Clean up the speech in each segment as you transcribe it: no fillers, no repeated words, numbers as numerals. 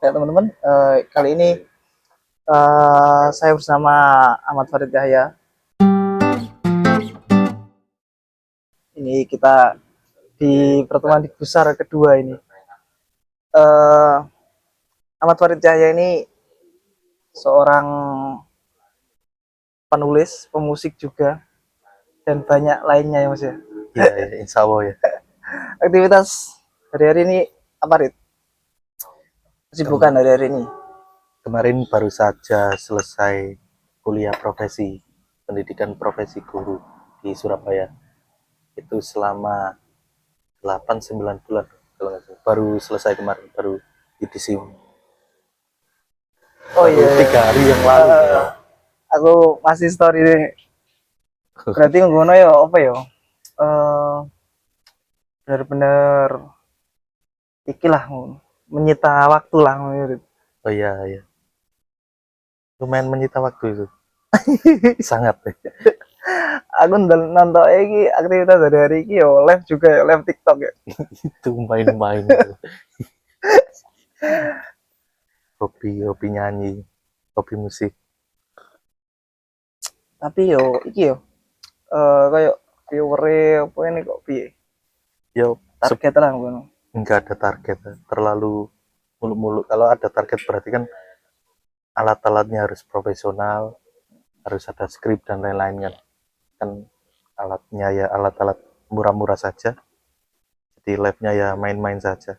Ya teman-teman, kali ini saya bersama Ahmad Farid Yahya. Ini kita di pertemuan di besar kedua ini. Eh, Ahmad Farid Yahya ini seorang penulis, pemusik juga, dan banyak lainnya ya Mas ya. Iya, ya, insya Allah ya. Aktivitas hari-hari ini apa Rit? Kesibukan Kem- hari-hari ini? Kemarin baru saja selesai kuliah profesi, pendidikan profesi guru di Surabaya. Itu selama 8-9 bulan kalau nggak salah. Baru selesai kemarin, baru edisi Oh baru iya, tiga hari yang lalu. uh, aku masih story ini. Berarti ngono ya apa ya? Uh, Benar-benar ikilah menyita waktu lah menurut. Oh iya, iya. Lumayan menyita waktu itu. Sangat ya. Aku nonton iki aktivitas dari hari ini yo live juga ya, live TikTok ya. Itu main-main itu. Hobi nyanyi, hobi musik. Tapi yo iki yo kayak viewer apa ini kok piye? Ya, Target lah ngono. nggak ada target, terlalu muluk-muluk. Kalau ada target berarti kan alat-alatnya harus profesional, harus ada skrip dan lain-lain kan. Kan alatnya ya alat-alat murah-murah saja, jadi live-nya ya main-main saja.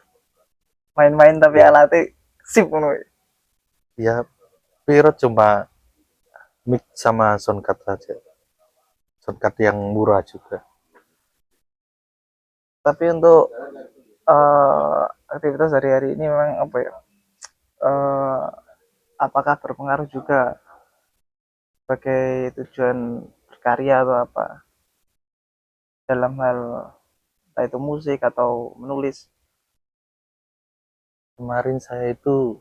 Main-main tapi Ya, alatnya sip ngono. ya Piro cuma mic sama soundcard saja, soundcard yang murah juga. Tapi untuk aktivitas hari-hari ini memang apa ya? eh Apakah berpengaruh juga sebagai tujuan berkarya atau apa dalam hal entah itu musik atau menulis? Kemarin saya itu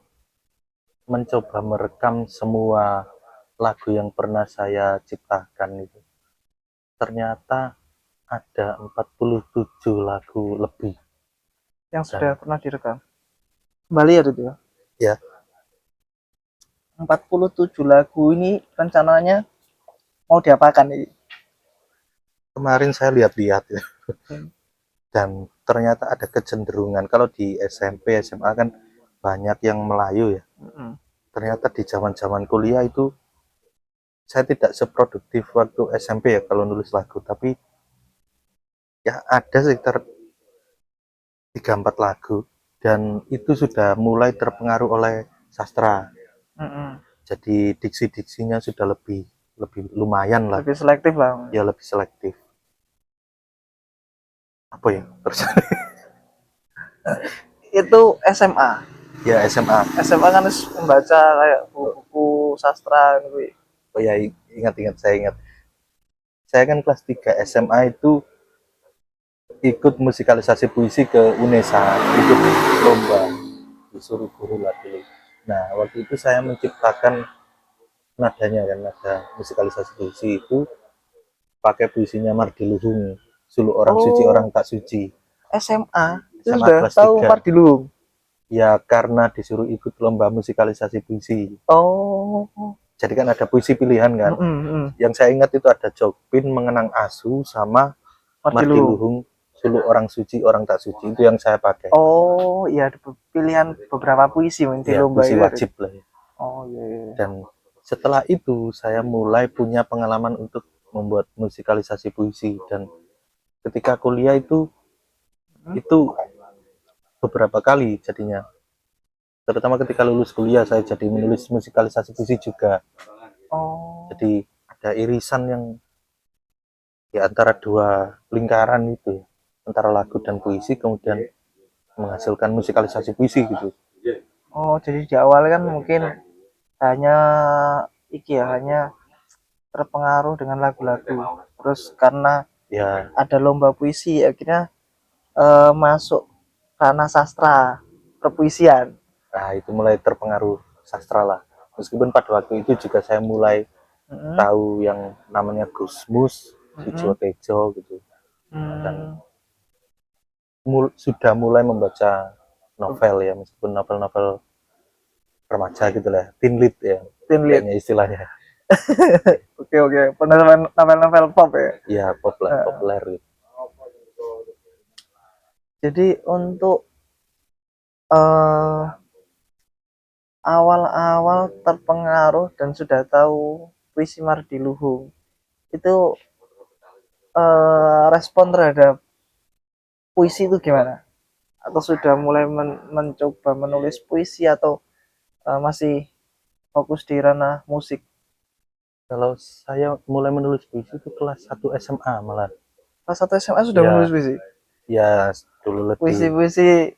mencoba merekam semua lagu yang pernah saya ciptakan itu. Ternyata ada 47 lagu lebih. Yang sudah Dan pernah direkam kembali ya itu ya, ya, 47 lagu ini rencananya mau diapakan ini? kemarin saya lihat-lihat ya, dan ternyata ada kecenderungan kalau di SMP SMA kan banyak yang Melayu ya. Ternyata di zaman-zaman kuliah itu saya tidak seproduktif waktu SMP ya kalau nulis lagu, tapi ya ada sekitar 3-4 lagu dan itu sudah mulai terpengaruh oleh sastra. Jadi diksi-diksinya sudah lebih lebih lumayan lah, Lebih selektif lah ya lebih selektif. Apa ya terus? itu. SMA Ya SMA. SMA kan harus membaca kayak buku-buku sastra gitu. Oh ya, ingat-ingat, saya ingat. Saya kan kelas 3 SMA itu ikut musikalisasi puisi ke UNESA, ikut lomba, disuruh guru lah dulu. Nah, waktu itu saya menciptakan nadanya kan, nada musikalisasi puisi itu pakai puisinya Mardiluhung, Suluk Orang Suci Orang Oh, Tak Suci. SMA itu SMA sudah kelas tahu 3. Mardilung. Ya karena disuruh ikut lomba musikalisasi puisi. Oh. Jadi kan ada puisi pilihan kan. Yang saya ingat itu ada Jokpin Mengenang Asu sama Mardilung. Mardiluhung Suluk Orang Suci Orang Tak Suci, itu yang saya pakai. Oh iya, ada pilihan beberapa puisi di Ya lomba puisi itu. wajib lah ya. Oh iya, iya. Dan setelah itu saya mulai punya pengalaman untuk membuat musikalisasi puisi, dan ketika kuliah itu beberapa kali jadinya, terutama ketika lulus kuliah saya jadi menulis musikalisasi puisi juga. Oh. Jadi ada irisan yang di antara dua lingkaran itu, antara lagu dan puisi, kemudian menghasilkan musikalisasi puisi gitu. Oh, jadi di awal kan mungkin hanya iki ya, hanya terpengaruh dengan lagu-lagu. Terus karena Ya, ada lomba puisi akhirnya masuk ranah sastra, perpuisian. nah itu mulai terpengaruh sastra lah. Meskipun pada waktu itu juga saya mulai Mm-mm. tahu yang namanya Gusmus, Mm-mm. Sujo Tejo gitu, dan Hmm. sudah mulai membaca novel ya, meskipun novel-novel remaja gitu lah, teen lead ya Teen lead. kayaknya istilahnya. Oke oke. Penulis novel-novel pop ya. Ya populer gitu. Jadi untuk eh, awal-awal terpengaruh dan sudah tahu puisi Mardiluhung itu respon terhadap puisi itu gimana? Atau sudah mulai mencoba menulis puisi atau masih fokus di ranah musik? Kalau saya mulai menulis puisi itu kelas 1 SMA malah. Kelas 1 SMA sudah Ya, menulis puisi? ya dulu lebih Puisi-puisi.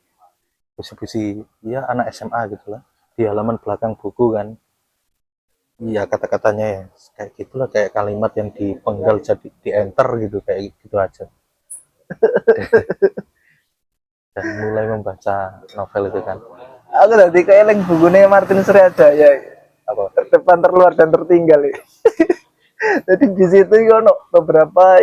puisi-puisi ya anak SMA gitu lah. Di halaman belakang buku kan. Iya kata-katanya ya kayak gitulah, kayak kalimat yang dipenggal jadi di enter gitu, kayak gitu aja. Dan mulai membaca novel itu kan. Aku tadi kayak link bukunya Martin Suryadaya, Apa? Terdepan, Terluar, dan Tertinggal ya. Jadi di situ ono beberapa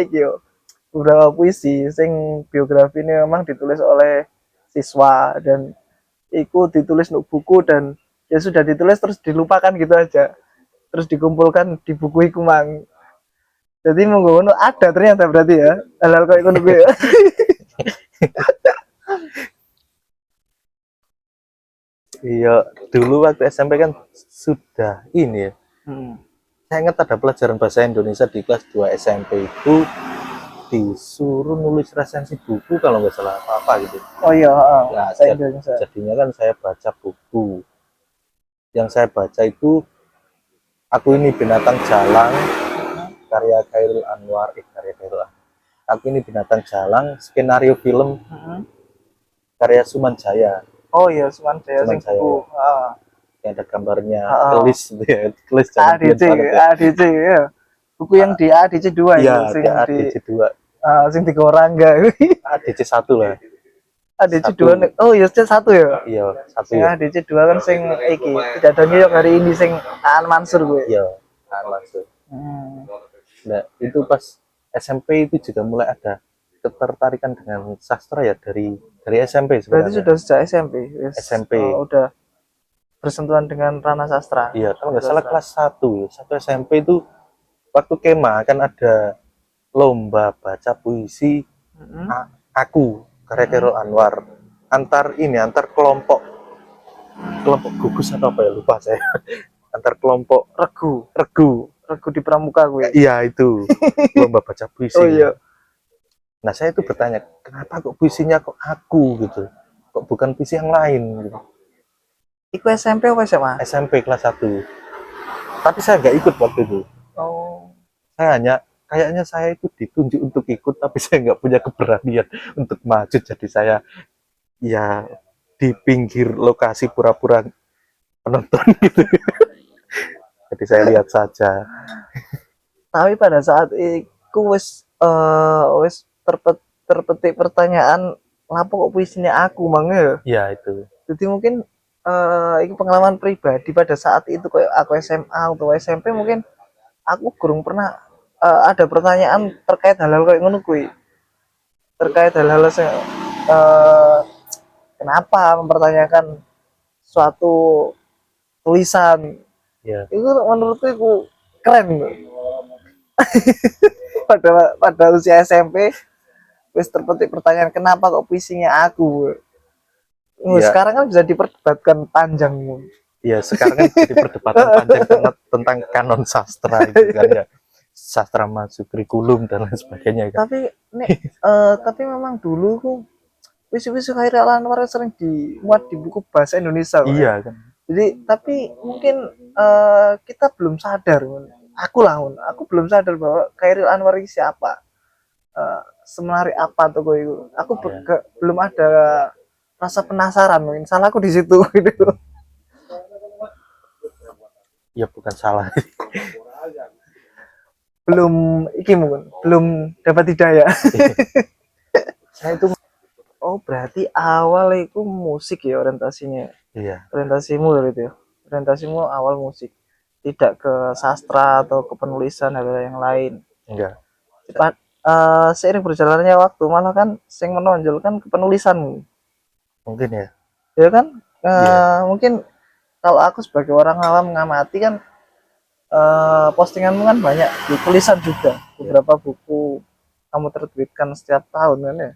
beberapa puisi sing biografi ini memang ditulis oleh siswa dan itu ditulis untuk buku dan ya sudah ditulis terus dilupakan gitu aja, terus dikumpulkan di buku iku mang. Jadi monggo ada ternyata berarti ya hal-hal kayak ngono ya. Iya, dulu waktu SMP kan sudah ini ya. Saya ingat ada pelajaran bahasa Indonesia di kelas 2 SMP itu disuruh nulis resensi buku kalau nggak salah apa gitu. Oh iya, Nah, saya Indonesia. jadinya kan saya baca buku. Yang saya baca itu Aku Ini Binatang Jalang karya Chairul Anwar. Aku Ini Binatang Jalang, skenario film karya Suman Jaya. Oh iya, Suman Jaya Suman sing Jaya. buku. Yang ada gambarnya kelis gitu ya. Kelis ADC, ADC ya. Buku yang di ADC 2 Iya, itu sing di ADC 2. sing di Gorangga. ADC 1 lah. ADC 2. Oh iya, C1 ya. Iya, 1 Sing ya. ADC 2 kan sing iki. Tidak ada New York hari ini sing Aan Mansur gue. Iya, langsung. Nah, itu pas SMP itu juga mulai ada ketertarikan dengan sastra ya dari SMP sebenarnya. Berarti sudah sejak SMP. Yes. SMP. Udah bersentuhan dengan ranah sastra. Iya, kalau nggak salah kelas 1 SMP itu waktu kema kan ada lomba baca puisi aku karya Chairul Anwar antar kelompok gugus atau apa ya, lupa saya. Antar kelompok regu di pramuka gue. Iya, itu lomba baca puisi. Oh iya. Nah, saya itu bertanya, kenapa kok puisinya kok aku gitu, kok bukan puisi yang lain gitu. Iku SMP apa SMA? SMP kelas 1. Tapi saya nggak ikut waktu itu. Oh. Kayaknya saya itu ditunjuk untuk ikut, tapi saya nggak punya keberanian untuk maju. Jadi saya ya di pinggir lokasi pura-pura penonton gitu. Jadi saya lihat saja. Tapi pada saat itu wis terpetik pertanyaan, kenapa kok puisinya aku mangga? Ya itu. Jadi mungkin ini pengalaman pribadi pada saat itu kayak aku SMA atau SMP mungkin aku kurang pernah ada pertanyaan terkait hal-hal kayak ngono kuwi. Terkait hal-hal kenapa mempertanyakan suatu tulisan. Ya. Itu menurutku itu keren. pada usia SMP wis terpetik pertanyaan kenapa kok puisinya aku. Ya. Sekarang kan bisa diperdebatkan panjang. Ya, sekarang kan jadi perdebatan panjang tentang kanon sastra itu kan ya. Sastra masuk kurikulum dan lain sebagainya kan. Tapi memang dulu ku puisi-puisi Chairul Anwar sering dimuat di buku bahasa Indonesia. Iya kan. Jadi tapi mungkin kita belum sadar. Aku belum sadar bahwa Chairul Anwar ini siapa. Semenarik apa tuh gue itu. Aku belum ada rasa penasaran, mungkin salah aku di situ gitu. Ya bukan salah. belum dapat hidayah. Saya itu berarti awal itu musik ya orientasinya. Iya. Orientasimu dari itu ya. Orientasimu awal musik. Tidak ke sastra atau ke penulisan atau yang lain. Enggak. Seiring berjalannya waktu malah kan sing menonjol kan ke penulisanmu. Mungkin ya. Ya kan? Mungkin kalau aku sebagai orang awam ngamati kan, postinganmu kan banyak di tulisan juga, beberapa buku kamu terbitkan setiap tahun kan ya.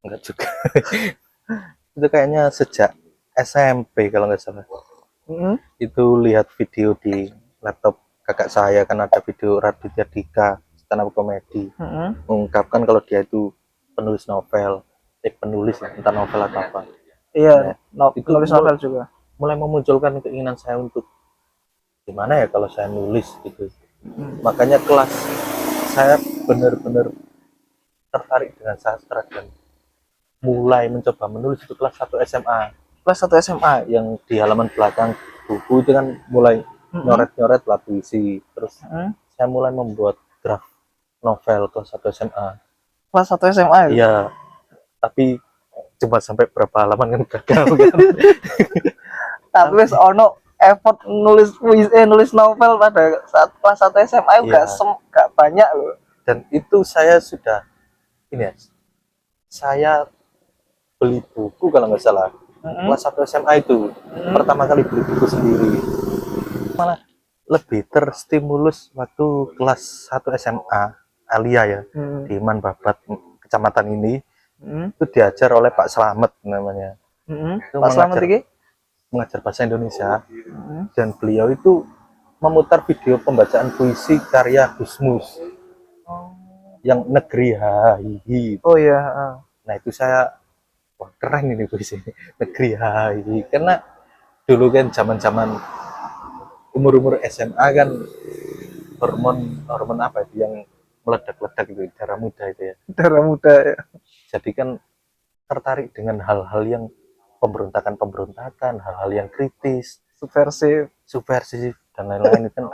Enggak juga. Itu kayaknya sejak SMP kalau nggak salah. Mm-mm. Itu lihat video di laptop kakak saya, kan ada video Raditya Dika, stand up komedi, Mm-mm. mengungkapkan kalau dia itu penulis novel, penulis ya, entah novel atau apa. Iya, Nah, itu penulis novel juga. mulai memunculkan keinginan saya untuk gimana ya kalau saya nulis gitu. Makanya kelas saya benar-benar tertarik dengan sastra dan mulai mencoba menulis itu kelas 1 SMA. Kelas 1 SMA. Yang di halaman belakang buku itu kan mulai nyoret-nyoret lah puisi. Terus saya mulai membuat draft novel kelas 1 SMA. Kelas 1 SMA ya? Iya, tapi cuma sampai berapa halaman kan gagal kan. Tapi wis ono effort nulis puisi, nulis novel pada saat kelas 1 SMA Iya. gak banyak loh. Dan itu saya sudah ini ya, saya beli buku kalau nggak salah kelas 1 SMA itu pertama kali beli buku sendiri, malah lebih terstimulus waktu kelas 1 SMA Alia ya, di Man Babat kecamatan ini. Itu diajar oleh Pak Slamet namanya. Itu Pak Slamet ini mengajar bahasa Indonesia. Dan beliau itu memutar video pembacaan puisi karya Gusmus yang Negeri Hai. Oh iya. Nah itu saya, wah keren ini puisi Negeri Hai, karena dulu kan zaman-zaman umur-umur SMA kan hormon apa itu yang meledak-ledak itu, darah muda itu ya. Darah muda ya. Jadi kan tertarik dengan hal-hal yang pemberontakan, hal-hal yang kritis, subversif dan lain-lain. Itu kan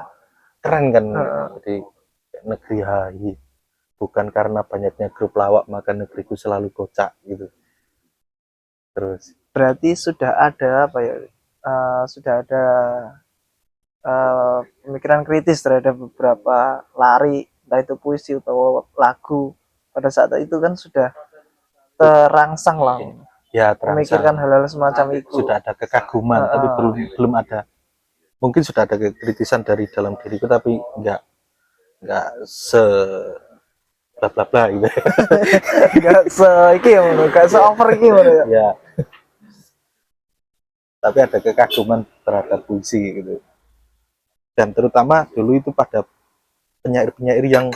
keren kan. Jadi Negeri Hai, bukan karena banyaknya grup lawak maka negeriku selalu kocak gitu. Terus berarti sudah ada apa ya, sudah ada pemikiran kritis terhadap beberapa lari, entah itu puisi atau lagu, pada saat itu kan sudah terangsang lah ya, memikirkan hal-hal semacam itu. Sudah ada kekaguman, tapi belum ada, mungkin sudah ada kekritisan dari dalam diriku, tapi nggak se bla bla bla gitu. Nggak se iki ya, nggak se over iki ya. Ya, tapi ada kekaguman terhadap puisi gitu. Dan terutama dulu itu pada penyair-penyair yang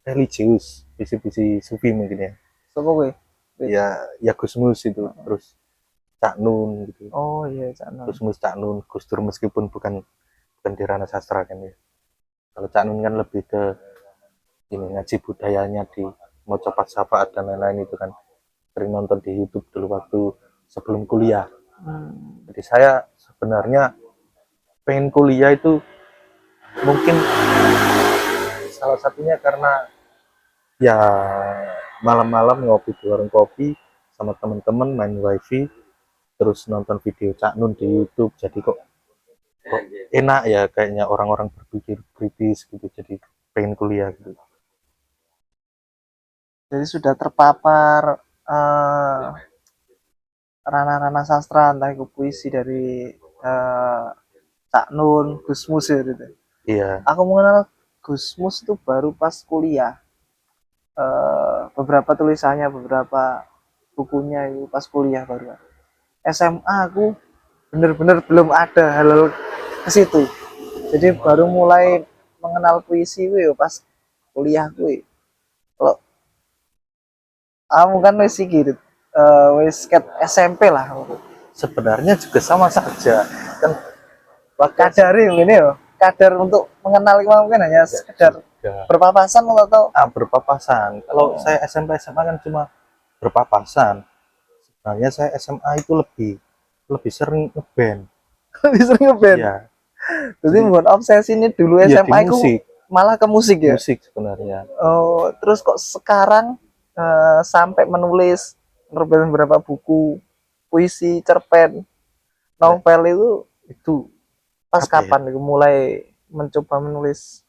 religius, puisi-puisi sufi mungkin ya. Sopo kowe? Ya Gusmus itu, terus Cak Nun gitu. Oh iya, Cak Nun. Gusmus, Cak Nun, Gus Dur, meskipun bukan di ranah sastra kan ya. Kalau Cak Nun kan lebih ke ini, ngaji budayanya di mau cepat syafaat dan lain-lain itu kan. Sering nonton di YouTube dulu waktu sebelum kuliah. Jadi saya sebenarnya pengen kuliah itu mungkin salah satunya karena ya malam-malam ngopi di warung kopi sama teman-teman, main wifi, terus nonton video Cak Nun di YouTube. Jadi kok enak ya kayaknya orang-orang berpikir kritis gitu, jadi pengen kuliah gitu. Jadi sudah terpapar ranah-ranah sastra, entah itu puisi dari Cak Nun, Gusmus ya gitu. Iya. Aku mengenal Gusmus itu baru pas kuliah. Beberapa tulisannya, beberapa bukunya itu pas kuliah baru. SMA aku bener-bener belum ada hal-hal ke situ. Jadi baru mulai mengenal puisi gue pas kuliah gue. Kalau kamu kan wis iki wis ket SMP lah. Sebenarnya juga sama saja kan, Kadar ini ya, kadar untuk mengenal mungkin hanya sekedar berpapasan atau berpapasan. Kalau saya SMP SMA kan cuma berpapasan. Sebenarnya saya SMA itu lebih sering ngeband. lebih sering ngeband. Iya. Jadi bukan obsesi ini dulu Iya, SMA itu malah ke musik ya. Musik sebenarnya. Oh, terus kok sekarang sampai menulis beberapa buku puisi, cerpen, novel itu pas kapan ya? Mulai mencoba menulis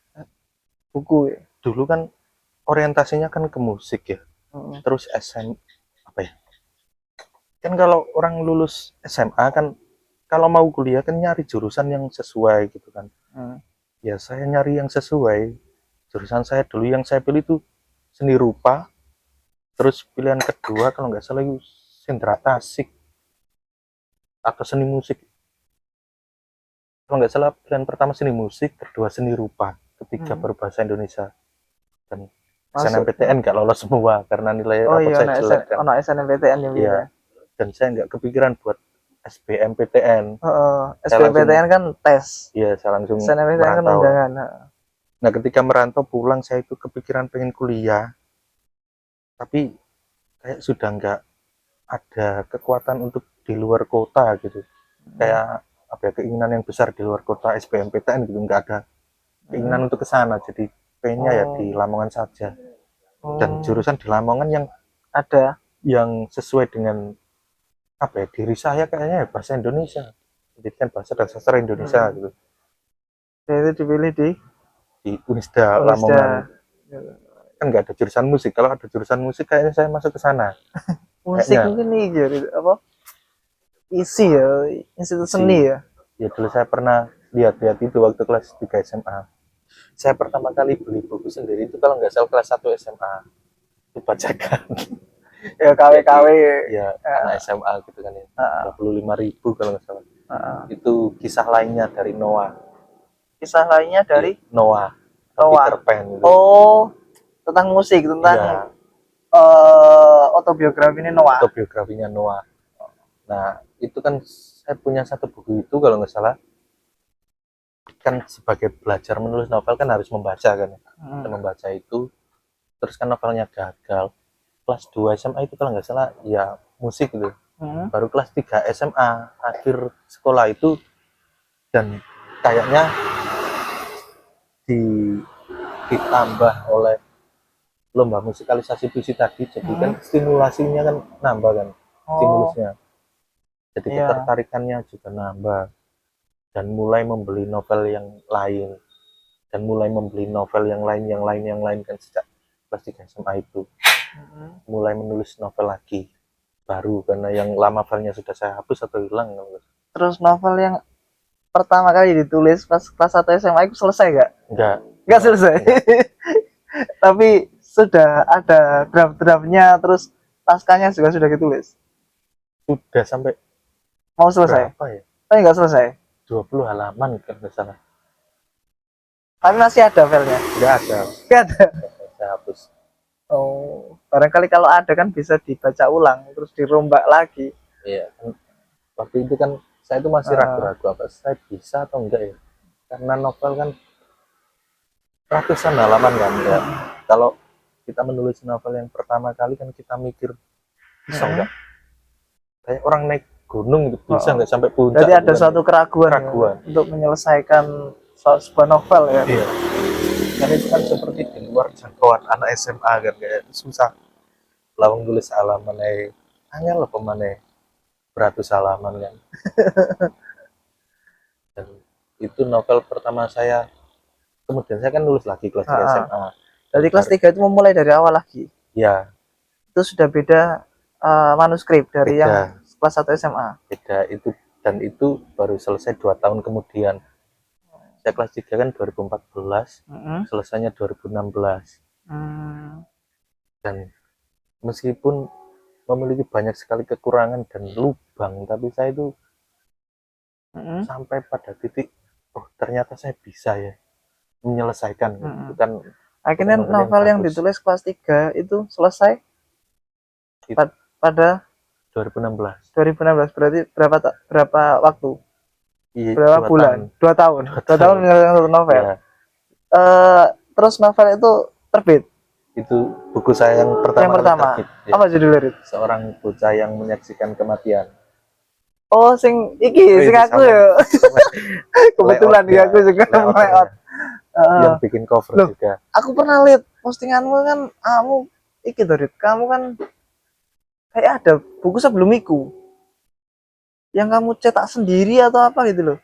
buku ya? Dulu kan orientasinya kan ke musik ya. Terus apa ya? Kan kalau orang lulus SMA kan kalau mau kuliah kan nyari jurusan yang sesuai gitu kan. Ya saya nyari yang sesuai. Jurusan saya dulu yang saya pilih itu seni rupa. Terus pilihan kedua kalau nggak salah itu sendera tasik atau seni musik. Kalau nggak salah pilihan pertama seni musik, kedua seni rupa, ketiga berbahasa Indonesia. Dan SNMPTN nggak lolos semua karena nilai Oh rapot iya, saya jelek kan. ono SNMPTN ya. Iya. Dan saya nggak kepikiran buat SBMPTN. SBMPTN kan tes. Iya, saya langsung SNMPTN kan merantau. undangan. Nah, ketika merantau pulang saya itu kepikiran pengen kuliah, tapi kayak sudah nggak ada kekuatan untuk di luar kota gitu. Kayak apa ya, keinginan yang besar di luar kota SBMPTN gitu, nggak ada keinginan untuk ke sana. Jadi pengennya ya di Lamongan saja. Dan jurusan di Lamongan yang ada yang sesuai dengan apa ya, diri saya kayaknya ya bahasa Indonesia, pendidikan bahasa dan sastra Indonesia gitu. itu dipilih Di Unisda Lamongan. Kan nggak ada jurusan musik. Kalau ada jurusan musik kayaknya saya masuk ke sana. Musik Kayaknya. mungkin nih gitu apa, isi ya, institut seni ya. Ya dulu saya pernah lihat-lihat itu waktu kelas 3 SMA. Saya pertama kali beli buku sendiri itu kalau nggak salah kelas 1 SMA. Dibacakan. Ya KW-KW Ya anak SMA gitu kan ya. 25.000 kalau nggak salah. Itu kisah lainnya dari Noah. Kisah lainnya dari Noah. Noah. Peter Pan gitu. Oh, tentang musik, tentang autobiografinya Noah. Autobiografinya Noah. Nah, itu kan saya punya satu buku itu kalau nggak salah. Kan sebagai belajar menulis novel kan harus membaca kan. Dan membaca itu, terus kan novelnya gagal. Kelas 2 SMA itu kalau nggak salah ya musik gitu. Baru kelas 3 SMA akhir sekolah itu, dan kayaknya ditambah oleh lomba musikalisasi puisi tadi, jadi kan stimulasinya kan nambah kan, stimulusnya. Jadi ketertarikannya juga nambah, dan mulai membeli novel yang lain, kan sejak kelas 3 SMA itu. Mulai menulis novel lagi baru, karena yang lama filenya sudah saya hapus atau hilang. Terus novel yang pertama kali ditulis pas kelas 1 SMA itu selesai nggak? Nggak selesai. Tapi sudah ada draft-draftnya, terus naskahnya juga sudah ditulis. Sudah sampai mau selesai. Berapa ya? Tapi nggak selesai. 20 halaman kan nggak salah. Tapi masih ada filenya? Nggak ada. Nggak ada. Saya hapus. Oh, barangkali kalau ada kan bisa dibaca ulang, terus dirombak lagi. Iya. Waktu itu kan saya itu masih ragu-ragu apa saya bisa atau enggak ya. Karena novel kan ratusan halaman kan ya. Kalau kita menulis novel yang pertama kali kan kita mikir bisa enggak. Kayak orang naik gunung itu bisa nggak sampai puncak. Jadi ada suatu keraguan. Ya, untuk menyelesaikan sebuah novel ya. Iya. Karena itu kan seperti di luar jangkauan anak SMA kan, kayak susah. Lawang tulis halaman hanya lah pemane beratus halaman kan. Dan itu novel pertama saya. Kemudian saya kan nulis lagi kelas 3 SMA. Jadi kelas 3 itu memulai dari awal lagi. Ya. Itu sudah beda manuskrip dari yang kelas 1 SMA. Beda itu, dan itu baru selesai 2 tahun kemudian. Saya kelas 3 kan 2014, selesainya 2016. Dan meskipun memiliki banyak sekali kekurangan dan lubang, tapi saya itu sampai pada titik, oh ternyata saya bisa ya menyelesaikan. Bukan, akhirnya novel yang ditulis kelas 3 itu selesai pada 2016. 2016 berarti berapa waktu? Iya, berapa bulan? 2 tahun. 2 tahun menyelesaikan satu novel. Ya. Terus novel itu terbit. Itu buku saya yang pertama. Terbit, ya. Apa judulnya itu? Seorang bocah yang menyaksikan kematian. Oh, sing aku ya. Kebetulan ya, aku juga layout. Yang bikin cover juga. Aku pernah lihat postinganmu kan, kamu kan kayak ada buku sebelum itu yang kamu cetak sendiri atau apa gitu loh.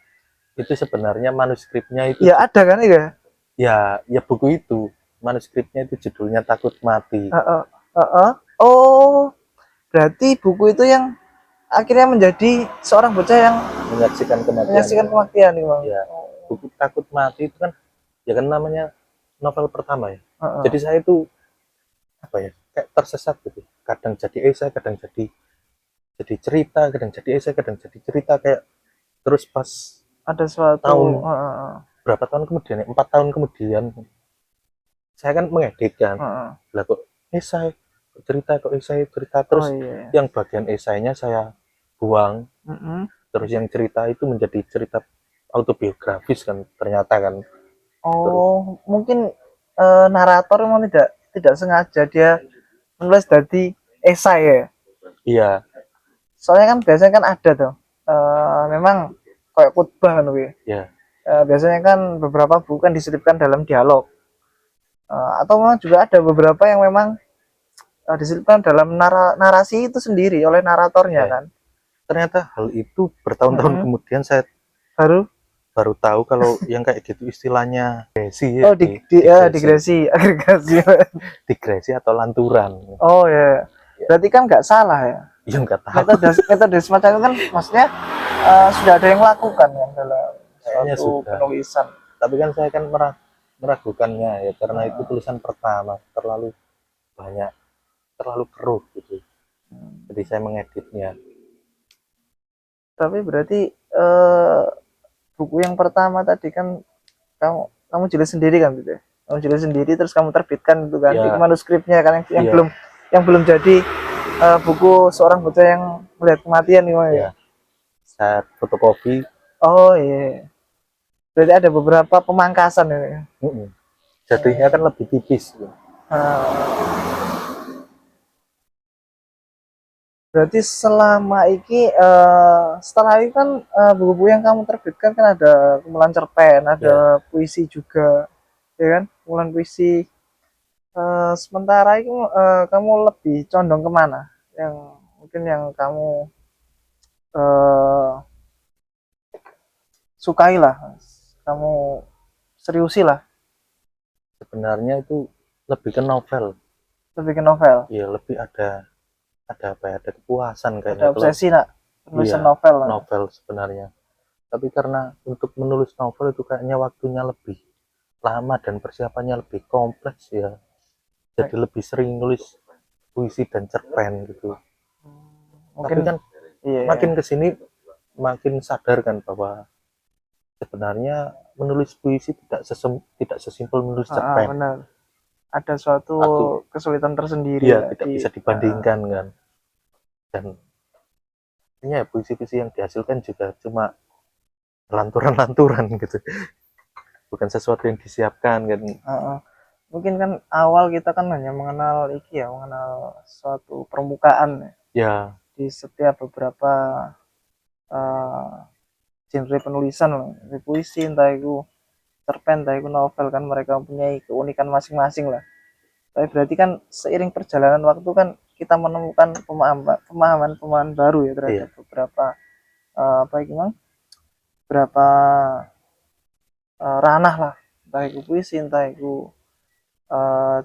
Itu sebenarnya manuskripnya itu. Ya ada kan ya? Ya buku itu manuskripnya itu judulnya Takut Mati. Oh, berarti buku itu yang akhirnya menjadi seorang bocah yang menyaksikan kematian. menyaksikan kematian nih bang. Ya, buku Takut Mati itu kan ya kan namanya novel pertama ya. Heeh. Jadi saya itu apa ya, kayak tersesat gitu. Kadang jadi esai, kadang jadi cerita, kadang jadi esai, kadang jadi cerita, kayak terus pas Ada suatu tahun heeh, berapa tahun kemudian ya, 4 tahun kemudian saya kan mengedit kan, heeh. lah kok esai, kok esai cerita, Oh terus iya. yang bagian esainya saya buang, Mm-mm. terus yang cerita itu menjadi cerita autobiografis kan ternyata kan. Terus Oh, mungkin narator memang tidak sengaja dia menulis dari esai ya. iya, Soalnya kan biasanya kan ada tuh. Memang kayak khutbah kan wi. ya, Biasanya kan beberapa buku kan diselipkan dalam dialog. Atau memang juga ada beberapa yang memang diselipkan dalam narasi itu sendiri oleh naratornya ya, kan. ternyata hal itu bertahun-tahun Mm-mm. kemudian saya Baru baru tahu kalau yang kayak gitu istilahnya digresi ya, oh digresi agregasi. digresi atau lanturan. Oh ya. Ya, Berarti kan nggak salah ya. ya nggak tahu. Metode semacam itu kan maksudnya sudah ada yang lakukan kan dalam Kayaknya suatu sudah. penulisan. Tapi kan saya kan meragukannya ya, karena itu tulisan pertama terlalu banyak, terlalu keruh gitu. Jadi saya mengeditnya. Tapi berarti buku yang pertama tadi kan kamu kamu jilid sendiri kan gitu ya. Kamu jilid sendiri terus kamu terbitkan itu kan. Itu Ya, manuskripnya kan yang iya, belum jadi buku seorang bocah yang melihat kematian nih Bang, ya. ya. Saya fotokopi. Oh iya. Berarti ada beberapa pemangkasan ini. Jadinya kan lebih tipis. Berarti selama ini setelah itu kan buku-buku yang kamu terbitkan kan ada kumpulan cerpen, Ya, ada puisi juga, ya kan? Kumpulan puisi. Sementara itu kamu lebih condong kemana? Yang mungkin yang kamu eh, sukai lah, kamu seriusi lah, sebenarnya itu lebih ke novel. lebih ke novel. Ya, lebih ada apa ya, ada kepuasan Ada kayaknya kalau obsesi nak penulisan iya novel. novel sebenarnya. Tapi karena untuk menulis novel itu kayaknya waktunya lebih lama dan persiapannya lebih kompleks ya. Jadi lebih sering nulis puisi dan cerpen gitu. Tapi Mungkin kan iya. makin kesini makin sadar kan bahwa sebenarnya menulis puisi tidak sesimpel menulis cerpen. Benar. Ada suatu Aku kesulitan tersendiri dia ya tidak di bisa dibandingkan kan. Dan ya puisi-puisi yang dihasilkan juga cuma lanturan-lanturan gitu. Bukan sesuatu yang disiapkan kan. mungkin kan awal kita kan hanya mengenal iki ya, mengenal suatu permukaan ya. Ya, Di setiap beberapa uh, genre penulisan loh, di puisi entah itu cerpen entah itu novel kan mereka mempunyai keunikan masing-masing lah. Tapi berarti kan seiring perjalanan waktu kan kita menemukan pemahaman baru ya iya. terhadap beberapa apa itu bang, beberapa ranah lah, entah itu puisi entah itu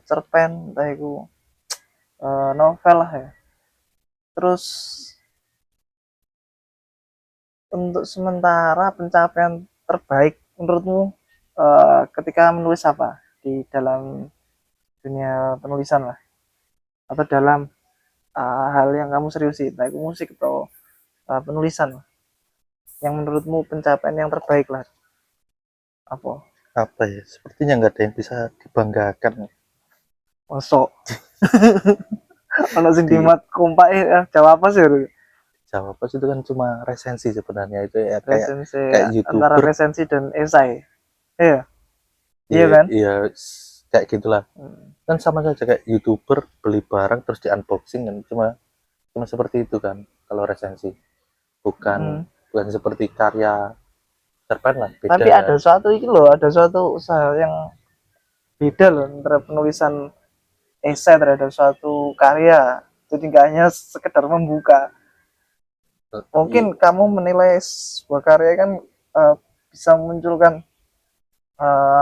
cerpen entah itu novel lah ya. Terus untuk sementara pencapaian terbaik menurutmu ketika menulis apa di dalam dunia penulisan lah atau dalam hal yang kamu seriusi entah itu musik atau penulisan lah. Yang menurutmu pencapaian yang terbaik lah apa? Apa ya? Sepertinya nggak ada yang bisa dibanggakan Masuk anak sing di dimat kompak jawab apa sih? Jawa Pos itu kan cuma resensi sebenarnya itu ya, kayak Resensi kayak antara youtuber. resensi dan esai. Iya, iya Iya, kan? iya, kayak gitulah. Hmm. Kan sama saja kayak youtuber beli barang terus di unboxing kan, cuma cuma seperti itu kan kalau resensi. Bukan Hmm. bukan seperti karya cerpen lah, beda. Tapi ada suatu itu loh, ada suatu usaha yang beda loh antara penulisan esai terhadap suatu karya. Jadi nggak hanya sekedar membuka. Iya, Mungkin kamu menilai sebuah karya kan uh, bisa memunculkan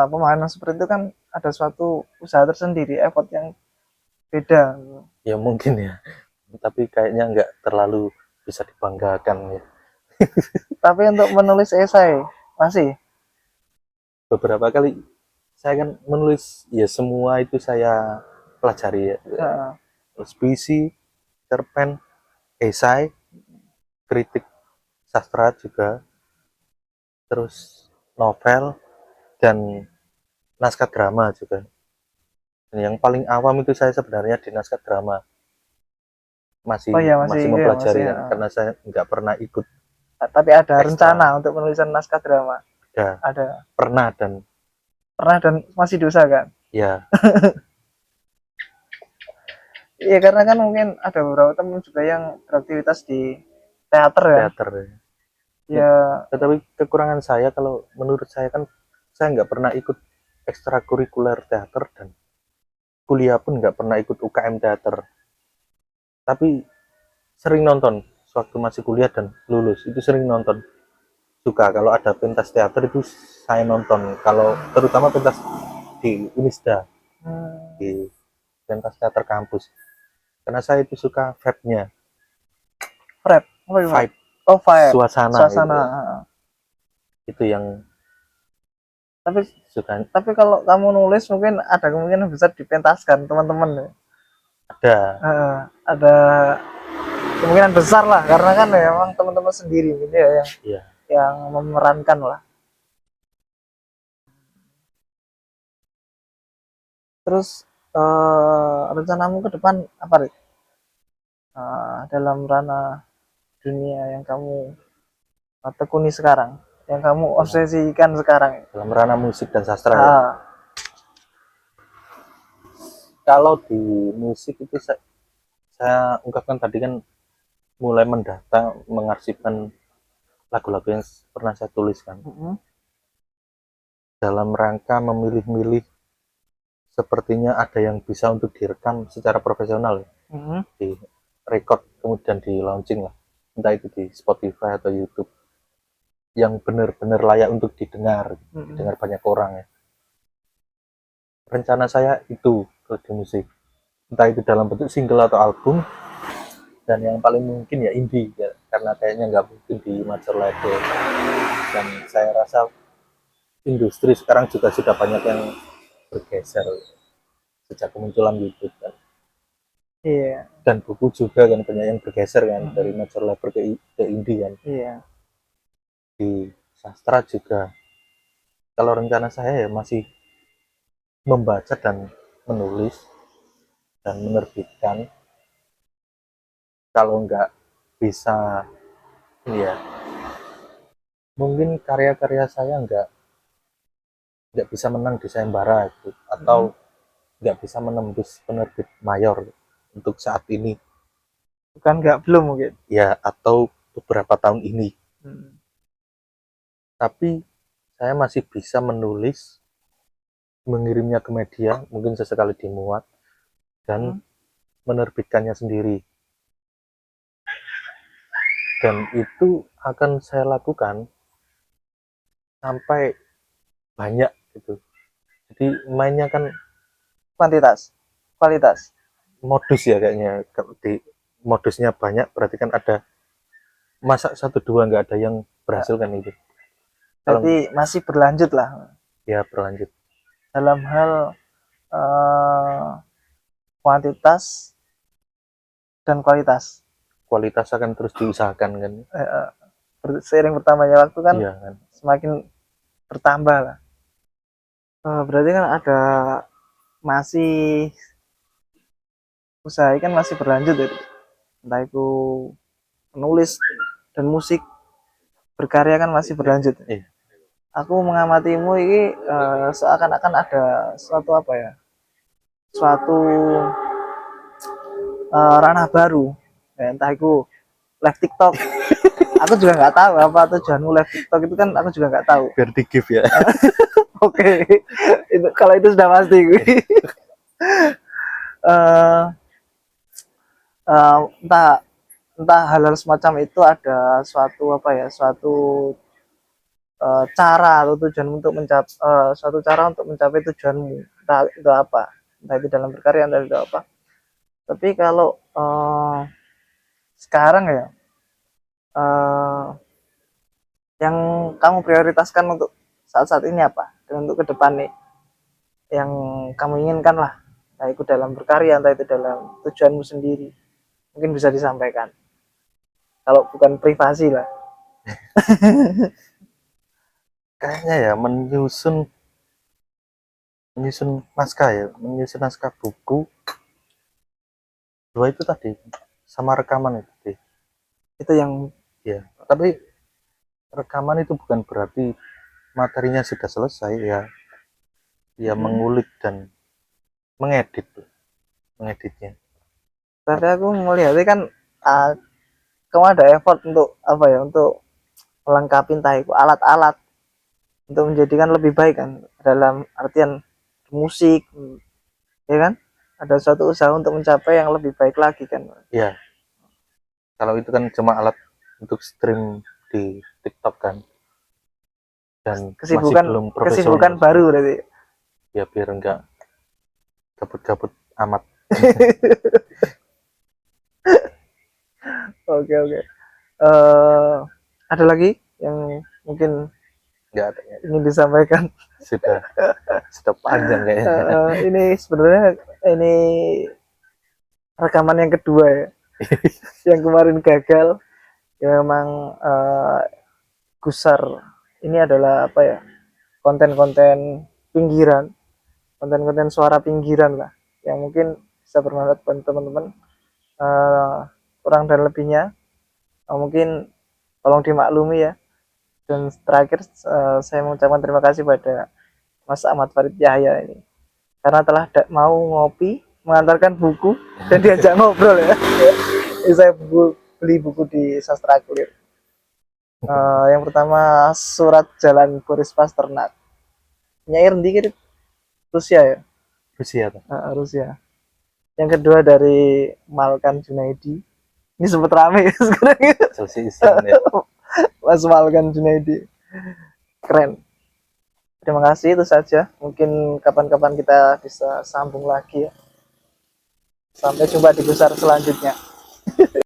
pemahaman seperti itu kan ada suatu usaha tersendiri, effort yang beda. ya mungkin ya, tapi kayaknya nggak terlalu bisa dibanggakan ya. Tapi untuk menulis esai masih. Beberapa kali saya kan menulis ya, semua itu saya pelajari ya. Heeh. Terus puisi, cerpen, esai, kritik sastra juga, terus novel, dan naskah drama juga. Dan yang paling awam itu saya sebenarnya di naskah drama, masih Oh iya masih masih iya masih. mempelajari kan, Heeh. karena saya nggak pernah ikut Tapi ada rencana ekstra. untuk penulisan naskah drama. Ya Ada. pernah, dan Pernah dan masih diusahakan. ya Iya karena kan mungkin ada beberapa teman juga yang beraktivitas di teater kan. teater ya. Ya, Tetapi kekurangan saya, kalau menurut saya kan, saya nggak pernah ikut ekstrakurikuler teater, dan kuliah pun nggak pernah ikut UKM teater, tapi sering nonton waktu masih kuliah dan lulus itu sering nonton. Suka kalau ada pentas teater itu saya nonton, kalau terutama pentas di Unisda, hmm, di pentas teater kampus, karena saya itu suka vibe-nya, Fred, apa itu Fred? vibe Oh vibe, suasana suasana. itu, itu yang Tapi suka. tapi kalau kamu nulis mungkin ada kemungkinan besar dipentaskan teman-teman. Ada Ada kemungkinan besar lah karena kan ya emang teman-teman sendiri gitu ya ya. yang memerankan lah. Terus rencanamu ke depan apa Rik? Dalam ranah dunia yang kamu tekuni sekarang, yang kamu dalam, obsesikan sekarang. dalam ranah musik dan sastra ya. Ah, Kalau di musik itu saya ungkapkan tadi kan, mulai mendata, mengarsipkan lagu-lagu yang pernah saya tuliskan, dalam rangka memilih-milih. Sepertinya ada yang bisa untuk direkam secara profesional, di record kemudian di launching lah, entah itu di Spotify atau YouTube, yang benar-benar layak untuk didengar banyak orang ya. Rencana saya itu kalau di musik, entah itu dalam bentuk single atau album, dan yang paling mungkin ya indie ya, karena kayaknya nggak mungkin di major label. Dan saya rasa industri sekarang juga sudah banyak yang bergeser sejak kemunculan YouTube kan. iya, Dan buku juga kan banyak yang bergeser kan, dari major label ke indie kan. iya, Di sastra juga, kalau rencana saya ya masih membaca dan menulis dan menerbitkan. Kalau nggak bisa ini ya, mungkin karya-karya saya nggak bisa menang di sayembara gitu, atau nggak bisa menembus penerbit mayor untuk saat ini bukan nggak belum mungkin. ya, atau beberapa tahun ini. Hmm. Tapi saya masih bisa menulis, mengirimnya ke media, mungkin sesekali dimuat, dan menerbitkannya sendiri. Dan itu akan saya lakukan sampai banyak gitu. Jadi mainnya kan Kuantitas, kualitas. modus ya kayaknya. Kalau di modusnya banyak, berarti kan ada, masa satu dua nggak ada yang berhasil kan itu. Kalau Berarti masih berlanjut lah ya berlanjut. dalam hal eh, kuantitas dan kualitas. Kualitas akan terus diusahakan kan. Seiring bertambahnya waktu kan Iya kan. semakin bertambah lah. Berarti kan ada masih usaha kan masih berlanjut ya. Entah itu menulis dan musik berkarya kan masih berlanjut. Iya. Aku mengamatimu ini seakan-akan ada suatu apa ya? Suatu ranah baru. Ya, entah itu live TikTok. Aku juga nggak tahu apa tujuanmu live TikTok itu kan aku juga nggak tahu. Biar di give ya. Oke, itu kalau itu sudah pasti. uh, entah entah hal-hal semacam itu ada suatu apa ya, suatu cara atau tujuan untuk mencapai suatu cara untuk mencapai tujuanmu, entah itu apa, entah itu dalam berkarya, entah itu apa. Tapi kalau sekarang ya eh, yang kamu prioritaskan untuk saat-saat ini apa? Dan untuk ke depan nih, yang kamu inginkan lah, entah itu dalam berkarya, entah itu dalam tujuanmu sendiri, mungkin bisa disampaikan. Kalau bukan privasi lah. Kayaknya ya menyusun menyusun naskah ya, menyusun naskah buku. Dua itu tadi sama rekaman itu tadi. Itu yang Ya, tapi rekaman itu bukan berarti materinya sudah selesai ya. Ya mengulik dan mengedit, mengeditnya. tadi aku melihatnya kan, uh, kamu ada effort untuk apa ya, untuk melengkapi entah itu alat-alat untuk menjadikan lebih baik kan, dalam artian musik, ya kan, ada suatu usaha untuk mencapai yang lebih baik lagi kan. Ya, kalau itu kan cuma alat untuk stream di TikTok kan, dan masih Kesibukan belum kesibukan profesional. baru berarti. Ya biar enggak gabut-gabut amat. Oke, oke. Eh, ada lagi yang mungkin Enggak ada ya. ingin disampaikan? Sudah panjang kayaknya. Ini sebenarnya ini rekaman yang kedua ya. Yang kemarin gagal ya, memang gusar ini adalah apa ya, konten-konten pinggiran, konten-konten suara pinggiran lah, yang mungkin bisa bermanfaat buat teman-teman. Kurang dan lebihnya mungkin tolong dimaklumi ya. Dan terakhir saya mengucapkan terima kasih pada Mas Ahmad Farid Yahya ini, karena telah mau ngopi, mengantarkan buku, dan diajak ngobrol ya. Saya beli buku di Sastra Kulir. Yang pertama Surat Jalan Boris Pasternak. Nyair dikit, Rusia ya. Rusia tuh. Rusia. Yang kedua dari Malkan Junaidi. Ini sempat rame ya sekarang ya. Selesai Islam ya. Mas Malkan Junaidi. Keren. Terima kasih, itu saja. Mungkin kapan-kapan kita bisa sambung lagi ya. Sampai jumpa di besar selanjutnya.